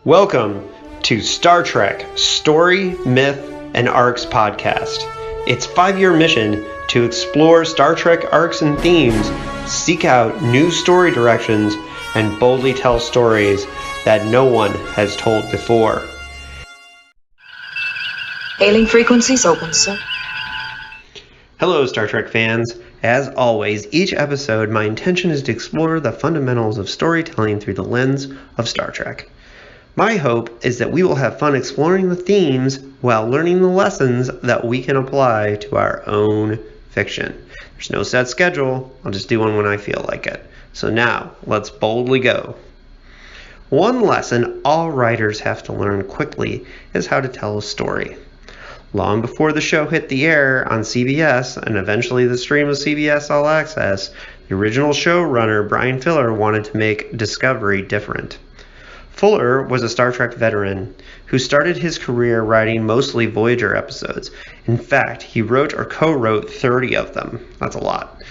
Welcome to Star Trek Story, Myth, and Arcs podcast. Its 5-year mission to explore Star Trek arcs and themes, seek out new story directions, and boldly tell stories that no one has told before. Hailing frequencies open, sir. Hello, Star Trek fans. As always, each episode, my intention is to explore the fundamentals of storytelling through the lens of Star Trek. My hope is that we will have fun exploring the themes while learning the lessons that we can apply to our own fiction. There's no set schedule. I'll just do one when I feel like it. So now, let's boldly go. One lesson all writers have to learn quickly is how to tell a story. Long before the show hit the air on CBS and eventually the stream of CBS All Access, the original showrunner Brian Fuller wanted to make Discovery different. Fuller was a Star Trek veteran who started his career writing mostly Voyager episodes. In fact, he wrote or co-wrote 30 of them. That's a lot.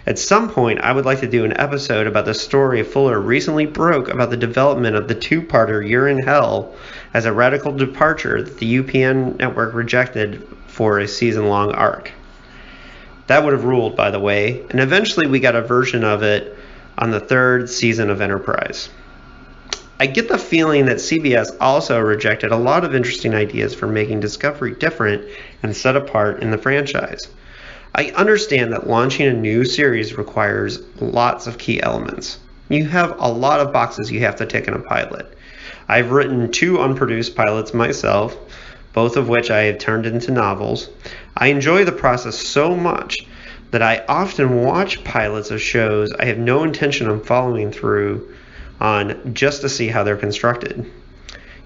At some point, I would like to do an episode about the story Fuller recently broke about the development of the two-parter Year in Hell as a radical departure that the UPN network rejected for a season-long arc. That would have ruled, by the way, and eventually we got a version of it on the 3rd season of Enterprise. I get the feeling that CBS also rejected a lot of interesting ideas for making Discovery different and set apart in the franchise. I understand that launching a new series requires lots of key elements. You have a lot of boxes you have to tick in a pilot. I've written 2 unproduced pilots myself, both of which I have turned into novels. I enjoy the process so much that I often watch pilots of shows I have no intention of following through on just to see how they're constructed.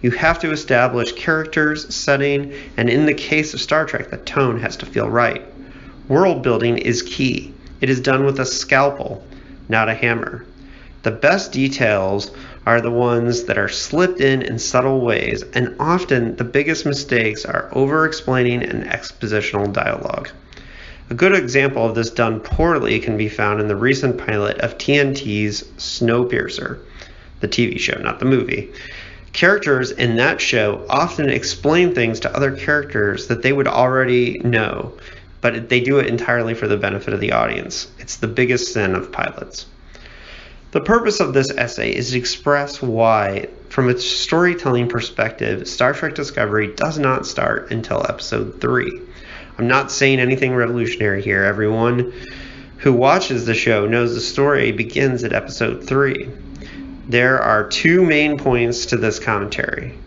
You have to establish characters, setting, and in the case of Star Trek, the tone has to feel right. World building is key. It is done with a scalpel, not a hammer. The best details are the ones that are slipped in subtle ways, and often the biggest mistakes are over-explaining and expositional dialogue. A good example of this done poorly can be found in the recent pilot of TNT's Snowpiercer, the TV show, not the movie. Characters in that show often explain things to other characters that they would already know, but they do it entirely for the benefit of the audience. It's the biggest sin of pilots. The purpose of this essay is to express why, from a storytelling perspective, Star Trek Discovery does not start until episode 3. I'm not saying anything revolutionary here. Everyone who watches the show knows the story begins at episode 3. There are 2 main points to this commentary.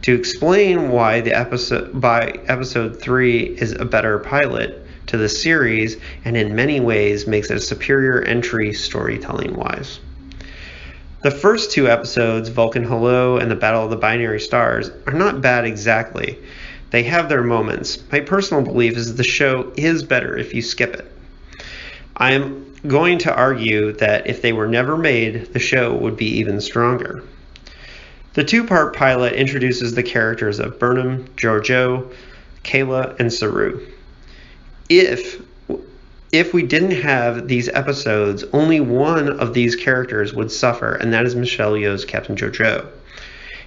To explain why episode 3 is a better pilot to the series and in many ways makes it a superior entry storytelling-wise. The first 2 episodes, Vulcan Hello and the Battle of the Binary Stars, are not bad exactly. They have their moments. My personal belief is the show is better if you skip it. I am going to argue that if they were never made, the show would be even stronger. The 2-part pilot introduces the characters of Burnham, Georgiou, Kayla, and Saru. If we didn't have these episodes, only one of these characters would suffer, and that is Michelle Yeoh's Captain Georgiou.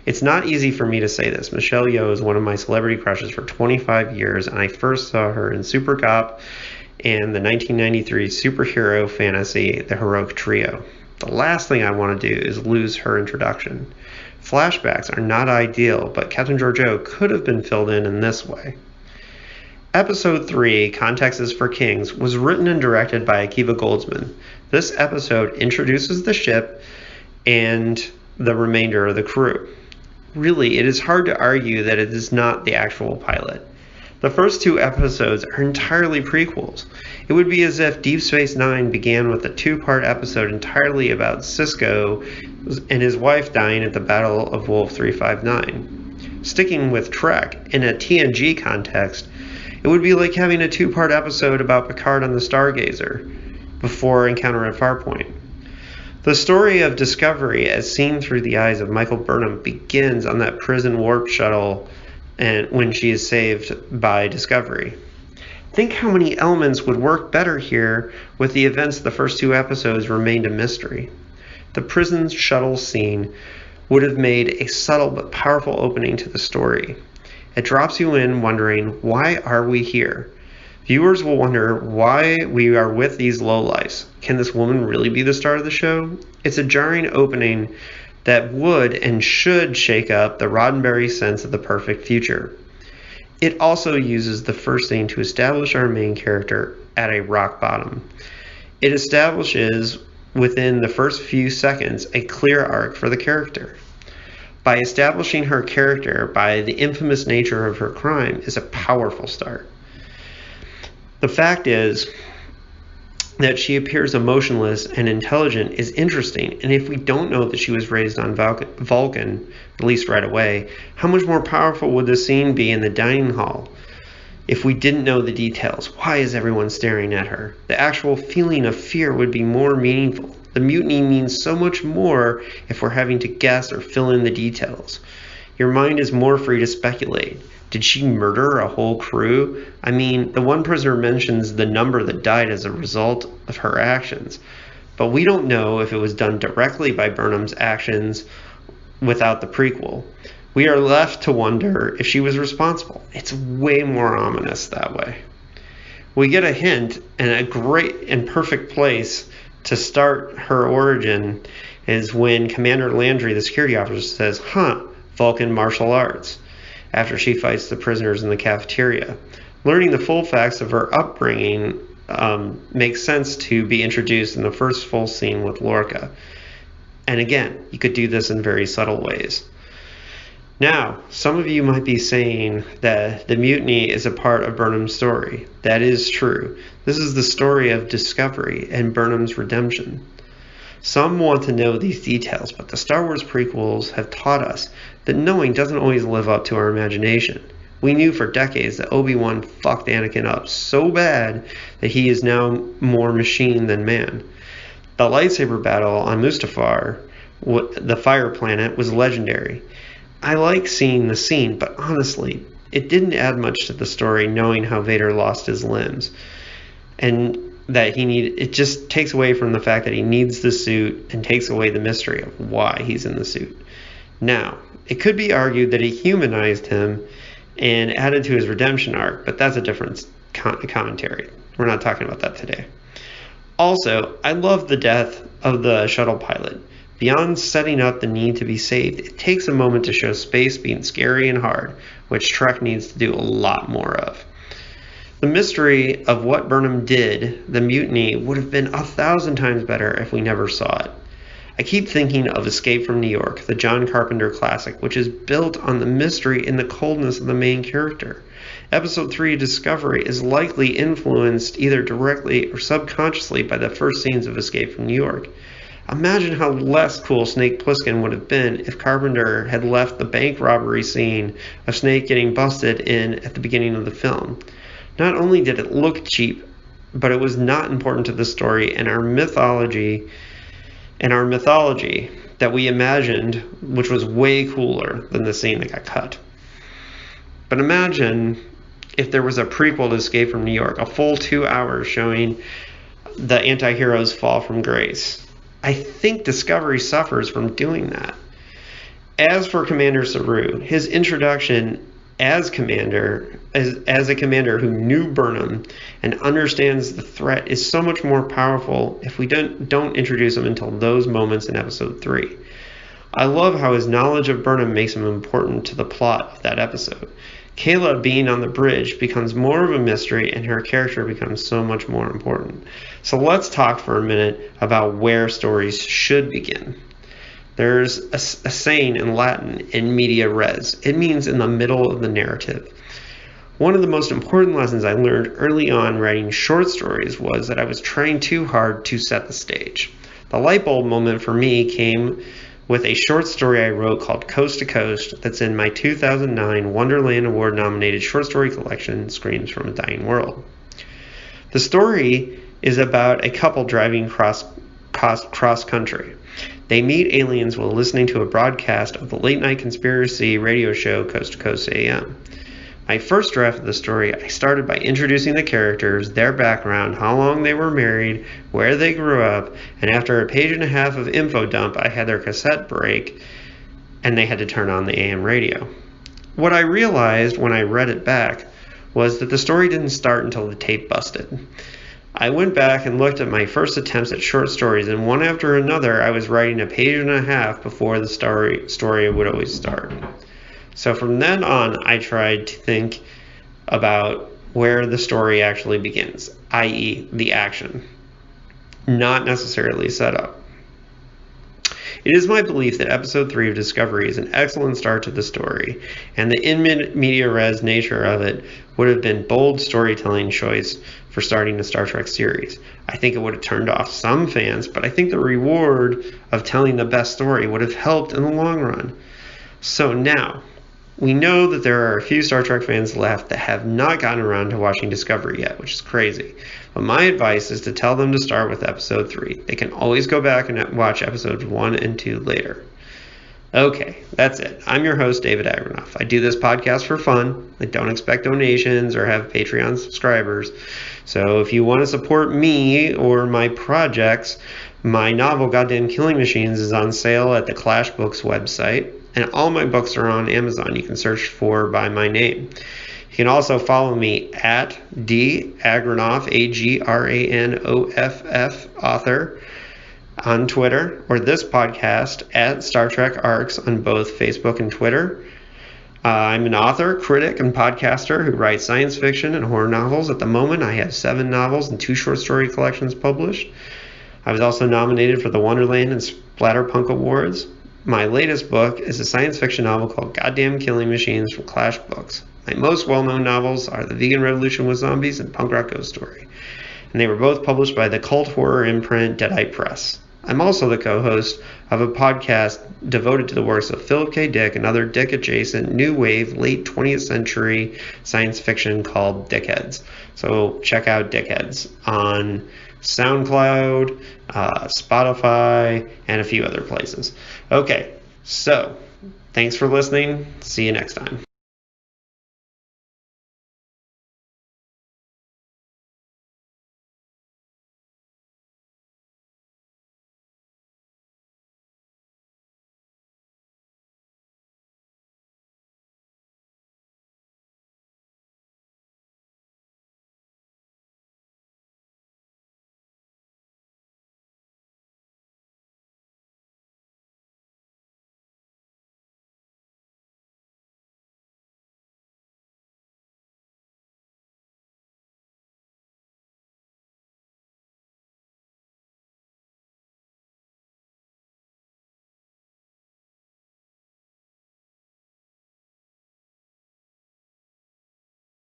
It's not easy for me to say this. Michelle Yeoh is one of my celebrity crushes for 25 years, and I first saw her in Super Cop and the 1993 superhero fantasy, The Heroic Trio. The last thing I want to do is lose her introduction. Flashbacks are not ideal, but Captain Georgiou could have been filled in this way. Episode 3, Context is for Kings, was written and directed by Avika Goldsman. This episode introduces the ship and the remainder of the crew. Really, it is hard to argue that it is not the actual pilot. The first 2 episodes are entirely prequels. It would be as if Deep Space Nine began with a 2-part episode entirely about Sisko and his wife dying at the Battle of Wolf 359. Sticking with Trek, in a TNG context, it would be like having a 2-part episode about Picard on the Stargazer before Encounter at Farpoint. The story of Discovery, as seen through the eyes of Michael Burnham, begins on that prison warp shuttle and when she is saved by Discovery. Think how many elements would work better here with the events of the first 2 episodes remained a mystery. The prison shuttle scene would have made a subtle but powerful opening to the story. It drops you in wondering, why are we here? Viewers will wonder why we are with these lowlifes. Can this woman really be the star of the show? It's a jarring opening that would and should shake up the Roddenberry sense of the perfect future. It also uses the first scene to establish our main character at a rock bottom. It establishes within the first few seconds a clear arc for the character. By establishing her character by the infamous nature of her crime is a powerful start. The fact is that she appears emotionless and intelligent is interesting, and if we don't know that she was raised on Vulcan, at least right away, how much more powerful would the scene be in the dining hall if we didn't know the details? Why is everyone staring at her? The actual feeling of fear would be more meaningful. The mutiny means so much more if we're having to guess or fill in the details. Your mind is more free to speculate. Did she murder a whole crew? I mean, the one prisoner mentions the number that died as a result of her actions, but we don't know if it was done directly by Burnham's actions without the prequel. We are left to wonder if she was responsible. It's way more ominous that way. We get a hint, and a great and perfect place to start her origin is when Commander Landry, the security officer, says, Vulcan martial arts, after she fights the prisoners in the cafeteria. Learning the full facts of her upbringing makes sense to be introduced in the first full scene with Lorca. And again, you could do this in very subtle ways. Now, some of you might be saying that the mutiny is a part of Burnham's story. That is true. This is the story of discovery and Burnham's redemption. Some want to know these details, but the Star Wars prequels have taught us that knowing doesn't always live up to our imagination. We knew for decades that Obi-Wan fucked Anakin up so bad that he is now more machine than man. The lightsaber battle on Mustafar, the fire planet, was legendary. I like seeing the scene, but honestly, it didn't add much to the story knowing how Vader lost his limbs. And that it just takes away from the fact that he needs the suit and takes away the mystery of why he's in the suit. Now, it could be argued that he humanized him and added to his redemption arc, but that's a different commentary. We're not talking about that today. Also, I love the death of the shuttle pilot. Beyond setting up the need to be saved, it takes a moment to show space being scary and hard, which Trek needs to do a lot more of. The mystery of what Burnham did, the mutiny, would have been 1,000 times better if we never saw it. I keep thinking of Escape from New York, the John Carpenter classic, which is built on the mystery and the coldness of the main character. Episode 3, Discovery, is likely influenced either directly or subconsciously by the first scenes of Escape from New York. Imagine how less cool Snake Plissken would have been if Carpenter had left the bank robbery scene of Snake getting busted in at the beginning of the film. Not only did it look cheap, but it was not important to the story and our mythology that we imagined, which was way cooler than the scene that got cut. But imagine if there was a prequel to Escape from New York, a full 2 hours showing the anti-hero's fall from grace. I think Discovery suffers from doing that. As for Commander Saru, his introduction as a commander who knew Burnham and understands the threat is so much more powerful if we don't introduce him until those moments in episode 3. I love how his knowledge of Burnham makes him important to the plot of that episode. Kayla being on the bridge becomes more of a mystery and her character becomes so much more important. So let's talk for a minute about where stories should begin. There's a saying in Latin, in media res. It means in the middle of the narrative. One of the most important lessons I learned early on writing short stories was that I was trying too hard to set the stage. The light bulb moment for me came with a short story I wrote called Coast to Coast that's in my 2009 Wonderland Award nominated short story collection, Screams from a Dying World. The story is about a couple driving cross country. They meet aliens while listening to a broadcast of the late-night conspiracy radio show Coast to Coast AM. My first draft of the story, I started by introducing the characters, their background, how long they were married, where they grew up, and after a page and a half of info dump, I had their cassette break and they had to turn on the AM radio. What I realized when I read it back was that the story didn't start until the tape busted. I went back and looked at my first attempts at short stories, and one after another I was writing a page and a half before the story would always start. So from then on, I tried to think about where the story actually begins, i.e. the action, not necessarily setup. It is my belief that episode 3 of Discovery is an excellent start to the story, and the in media res nature of it would have been bold storytelling choice for starting the Star Trek series. I think it would have turned off some fans, but I think the reward of telling the best story would have helped in the long run. So now, we know that there are a few Star Trek fans left that have not gotten around to watching Discovery yet, which is crazy. But my advice is to tell them to start with episode 3. They can always go back and watch episodes 1 and 2 later. Okay, that's it. I'm your host, David Agranoff. I do this podcast for fun. I don't expect donations or have Patreon subscribers. So if you want to support me or my projects, my novel, Goddamn Killing Machines, is on sale at the Clash Books website. And all my books are on Amazon. You can search for by my name. You can also follow me at @Agranoff, AGRANOFF, author, on Twitter, or this podcast at Star Trek Arcs on both Facebook and Twitter. I'm an author, critic, and podcaster who writes science fiction and horror novels. At the moment, I have 7 novels and 2 short story collections published. I was also nominated for the Wonderland and Splatterpunk Awards. My latest book is a science fiction novel called Goddamn Killing Machines from Clash Books. My most well-known novels are The Vegan Revolution with Zombies and Punk Rock Ghost Story, and they were both published by the cult horror imprint Deadite Press. I'm also the co-host of a podcast devoted to the works of Philip K. Dick and other Dick-adjacent new wave late 20th century science fiction called Dickheads. So check out Dickheads on SoundCloud, Spotify, and a few other places. Okay, so thanks for listening. See you next time.